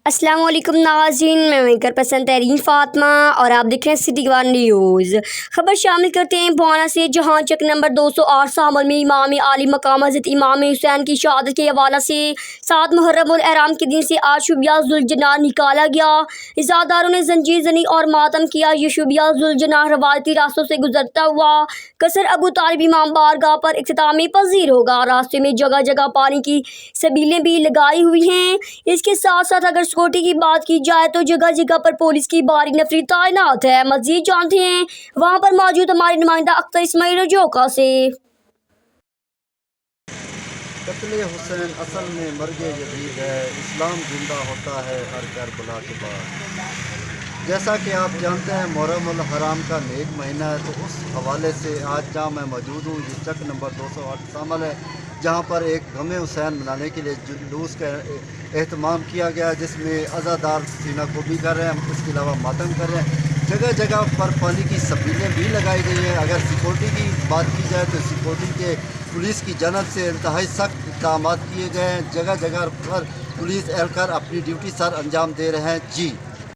السلام علیکم ناظرین، میں وینکر پسند ترین فاطمہ اور آپ دیکھ رہے ہیں سٹی ون نیوز۔ خبر شامل کرتے ہیں بوانا سے، جہاں چک نمبر 208 سامل میں امام عالی مقام حضرت امام حسین کی شہادت کے حوالے سے 7 محرم الحرام کے دن سے آج شبیہ ذوالجناح نکالا گیا۔ عزاداروں نے زنجیر زنی اور ماتم کیا۔ یہ شبیہ ذوالجناح روایتی راستوں سے گزرتا ہوا قصر ابو طالب امام بارگاہ پر اختتام پذیر ہوگا۔ راستے میں جگہ جگہ پانی کی سبیلیں بھی لگائی ہوئی ہیں۔ اس کے ساتھ ساتھ اگر سیکورٹی کی بات کی جائے تو جگہ جگہ پر پولیس کی بھاری نفری تعینات ہے۔ مزید جانتے ہیں وہاں پر موجود ہمارے نمائندہ اختر اسماعیل رجوکا سے۔ قتل حسین اصل میں مرگ جدید ہے، اسلام زندہ ہوتا ہے ہر کربلا کے بعد۔ جیسا کہ آپ جانتے ہیں محرم الحرام کا نیک مہینہ ہے، تو اس حوالے سے آج جہاں میں موجود ہوں یہ چک نمبر 208 شامل ہے، جہاں پر ایک غم حسین منانے کے لیے جلوس کا اہتمام کیا گیا، جس میں عزادار سینہ کوبی کر رہے ہیں، اس کے علاوہ ماتم کر رہے ہیں۔ جگہ جگہ پر پانی کی سبیلیں بھی لگائی گئی ہیں۔ اگر سیکورٹی کی بات کی جائے تو سیکورٹی کے پولیس کی جانب سے انتہائی سخت اقدامات کیے گئے ہیں۔ جگہ جگہ پر پولیس اہلکار اپنی ڈیوٹی سر انجام دے رہے ہیں۔